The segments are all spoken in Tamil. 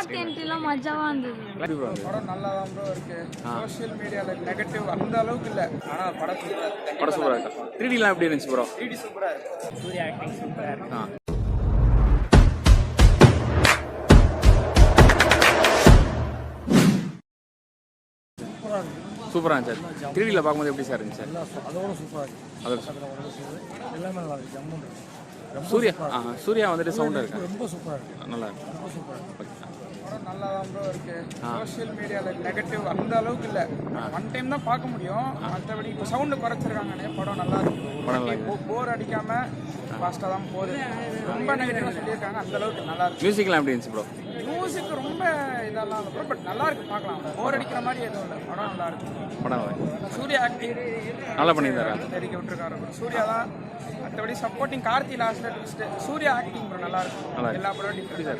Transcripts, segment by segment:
கார்த்தி என்ட்ரிலாம் மஜாவா இருந்தது. படம் நல்லா தான் ப்ரோ இருக்கு. சோஷியல் மீடியால நெகட்டிவ் அந்த அளவுக்கு இல்ல. ஆனா படம் சூப்பரா இருக்கு. 3Dலாம் எப்படி இருந்துச்சு ப்ரோ? 3D சூப்பரா இருக்கு. சூர்யா ஆக்டிங் சூப்பரா இருக்கு. சூப்பரா இருந்துச்சு. 3Dல பார்க்கும்போது எப்படி சார் இருந்துச்சு? அதோட சூப்பரா இருக்கு. எல்லாமே நல்லா இருக்கு. ஜம்முன் இருக்கு. சூர்யா வந்துட்டு சவுண்டா இருக்கு. ரொம்ப சூப்பரா இருக்கு. நல்லா இருக்கு. ரொம்ப சூப்பரா இருக்கு. படம் நல்லா தான் ப்ரோ இருக்கு. சோஷியல் மீடியால நெகட்டிவ் அந்த அளவுக்கு இல்ல. ஒன் டைம் தான் பார்க்க முடியும். மற்றபடி இப்போ சவுண்ட் குறைச்சிருக்காங்கன்னே படம் நல்லா இருக்கு. போர் அடிக்காம ஃபாஸ்ட்டாக தான் போகுது. ரொம்ப நெகட்டிவாக சொல்லியிருக்காங்க. அந்த அளவுக்கு நல்லா இருக்கு. மியூசிக்லாம் எப்படி இருந்துச்சு ப்ரோ? மியூசிக் ரொம்ப இதெல்லாம் இல்லை ப்ரோ. பட் நல்லா இருக்கு, பார்க்கலாம். போர் அடிக்கிற மாதிரி எதுவும் இல்லை. படம் நல்லா இருக்கு. படம் நல்லா இருக்கு. சூர்யா ஆக்டிங் நல்லா பண்ணியிருந்தாரா? தெரிவிக்க விட்டுருக்காரு ப்ரோ. சூர்யா தான். மற்றபடி சப்போர்ட்டிங் கார்த்தி லாஸ்ட்ல ட்விஸ்ட். சூர்யா ஆக்டிங் ப்ரோ நல்லா இருக்கும். எல்லா படம் டிஃப்ரெண்ட்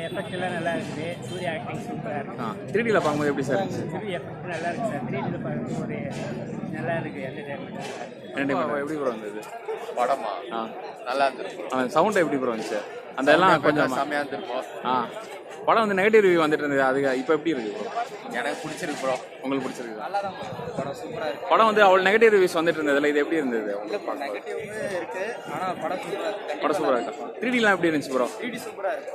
எஃபெக்ட் எல்லாம் நல்லா இருக்குது. சூர்யா ஆக்டிங் சூப்பராக இருக்கு. 3Dல பார்க்கும்போது எப்படி சார் இருந்துச்சு? எஃபெக்ட் நல்லா இருக்கு சார். 3Dல பார்க்கும்போது ஒரு நல்லா இருக்கு. என்டர்டைன்மெண்ட் எப்படி ப்ரோ இருந்தது படமா? நல்லா இருந்துருக்கு. சவுண்ட் எப்படி ப்ரோ இருந்துச்சு? அந்த எல்லாம் கொஞ்சம் செம்மையா இருந்திருக்கும். படம் வந்து நெகட்டிவ் ரிவ்யூ வந்துட்டு இருந்தது. அது இப்போ எப்படி இருக்கு ப்ரோ? எனக்கு பிடிச்சிருக்கு ப்ரோ. உங்களுக்கு பிடிச்சிருக்கு? நல்லா தான் படம் சூப்பராக இருக்கு. படம் வந்து அவ்வளோ நெகட்டிவ் ரிவ்யூஸ் வந்துட்டு இருந்ததுல இது எப்படி இருந்தது உங்களுக்கு? நெகட்டிவ் இருக்கு. ஆனால் படம் சூப்பராக இருக்கு. படம் சூப்பராக இருக்கு. 3Dலாம் எப்படி இருந்துச்சு ப்ரோ? 3D சூப்பராக இருக்கு.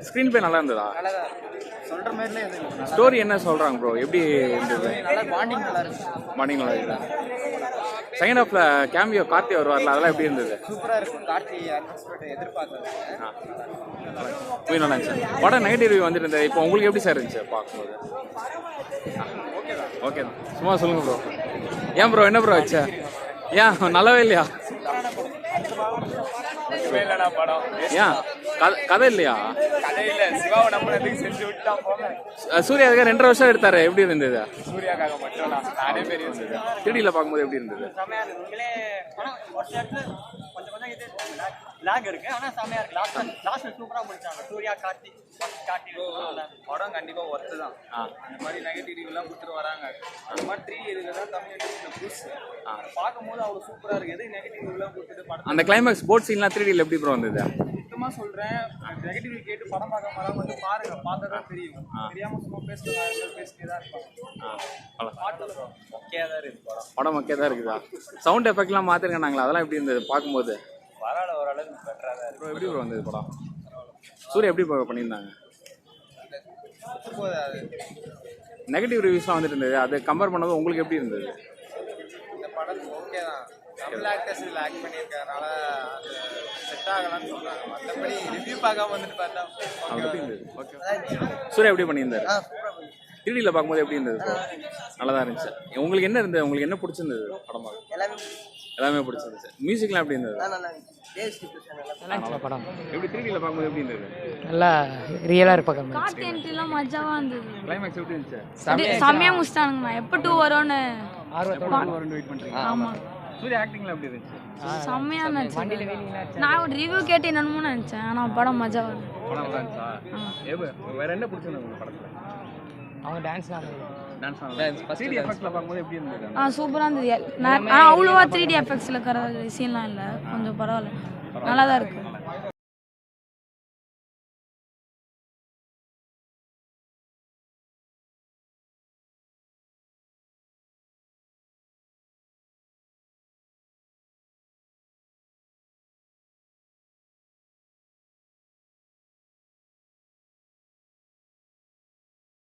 ஸ்க்ரீன் பிளே நல்லா இருந்ததா? நல்லா தான் இருக்கு. சொல்கிற மாதிரிலே எதுவும் ஸ்டோரி என்ன சொல்கிறாங்க ப்ரோ? எப்படி இருந்தது? நல்லா பாண்டிங் நல்லா இருக்கு. மார்னிங் நல்லா இருக்கு. செகண்ட் ஹாஃப்ல கேமியோ கார்த்தி வருவார்ல, அதெல்லாம் எப்படி இருந்தது? சூப்பராக இருக்கும். கார்த்தி எதிர்பார்த்தது போய் நல்லா இருந்துச்சு. படம் நெகட்டிவ் ரிவ்யூ வந்துட்டு இருந்தது. இப்போ உங்களுக்கு எப்படி சார் இருந்துச்சு பார்க்கும்போது? ஓகே தான். சும்மா சொல்லுங்க ப்ரோ. ஏன் ப்ரோ என்ன ப்ரோ வச்சா? ஏன் நல்லாவே இல்லையா? படம் ஏன் கதை இல்லையா? கதை இல்ல. சிவாவை நம்பினதுக்கு செஞ்சு விட்டா போங்க. சூர்யா 2.5 வருஷம் எடுத்தாரு. எப்படி இருந்தது? சூர்யாக்காக மட்டும் நிறைய பேர் இருந்தது. 3Dல பார்க்கும்போது எப்படி இருந்தது? செம்மையா இருக்கு. உங்களே ஒரு இடத்துல கொஞ்சம் கொஞ்சம் இது லாக் இருக்கு. ஆனால் செம்மையா இருக்கு. லாஸ்ட் சூப்பராக முடிச்சாங்க. சூர்யா கார்த்தி படம் கண்டிப்பாக ஒர்த்து தான். அந்த மாதிரி நெகட்டிவ் ரிவ்யூலாம் கொடுத்துட்டு வராங்க. அந்த மாதிரி 3 இதுதான் தமிழ் இண்டஸ்ட்ரியில் புதுசு. பார்க்கும்போது அவ்வளோ சூப்பராக இருக்குது. எது நெகட்டிவ் ரிவ்யூலாம் கொடுத்துட்டு படம் அந்த கிளைமேக்ஸ் போட் சீன்லாம் 3Dல எப்படி ப்ரோ வந்தது? சுத்தமாக சொல்கிறேன். நெகட்டிவ் கேட்டு படம் பார்க்க வராமல் வந்து பாருங்க. பார்த்தா தான் தெரியும். தெரியாமல் சும்மா பேசிட்டே தான் இருப்பாங்க. மொக்கையாக தான் இருக்குது படம். படம் மொக்கையாக தான் இருக்குதா? சவுண்ட் எஃபெக்ட்லாம் மாற்றிருக்காங்களா? அதெல்லாம் எப்படி இருந்தது பார்க்கும்போது? பரவாயில்ல, ஓரளவுக்கு பெட்டராக தான் இருக்குது. எப்படி ப்ரோ வந்தது படம்? சூர்யா எப்படி பண்ணியிருந்தாங்க? அது நெகட்டிவ் ரிவ்யூஸ்லாம் வந்துட்டு இருந்தது. அதை கம்பேர் பண்ணது உங்களுக்கு எப்படி இருந்தது? இந்த படம் ஓகே தான். தமிழ் ஆக்டர்ஸ் இதில் ஆக்ட் பண்ணியிருக்கறனால அது செட் ஆகலான்னு சொல்கிறாங்க. மற்றபடி ரிவ்யூ பார்க்காம வந்துட்டு பார்த்தா எப்படி இருந்தது? ஓகே. சூர்யா எப்படி பண்ணியிருந்தாரு? 3Dல பார்க்கும்போது எப்படி இருந்தது? நல்லா தான் இருந்துச்சு. உங்களுக்கு என்ன இருந்தது? உங்களுக்கு என்ன பிடிச்சிருந்தது படம் பார்க்க? எல்லாமே பிடிச்சிருந்துச்சு. மியூசிக்லாம் எப்படி இருந்தது? படம் எப்படி 3Dல பார்க்கும்போது எப்படி இருந்தது? நல்லா ரியலாக இருப்பாங்க. கார்த்தி என்ட்ரிலாம் மஜாவா இருந்தது. கிளைமேக்ஸ் எப்படி இருந்துச்சு? செம்மையா முடிச்சிட்டானுங்கண்ணா. எப்போ 2 வரும்னு வெயிட் பண்ணுறீங்க. ஆமா. சூர்யா ஆக்டிங்லாம் எப்படி இருந்துச்சு? செம்மையா இருந்துச்சு. நான் ஒரு ரிவ்யூ கேட்டு என்னமோ நினைச்சேன். ஆனால் படம் மஜாவா இருந்துச்சு. படம் நல்லா இருந்துச்சா? வேற என்ன பிடிச்சிருந்தது உங்களுக்கு படத்தில்? அவங்க டான்ஸ்லாம் டான்ஸ் 3D எஃபெக்ட்ல பார்க்கும்போது எப்படி இருந்தது? சூப்பராக இருந்தது. அவ்வளோவா 3D எஃபெக்ட்ஸில் இருக்கிற சீன்லாம் இல்லை. கொஞ்சம் பரவாயில்ல, நல்லா தான் இருக்கு.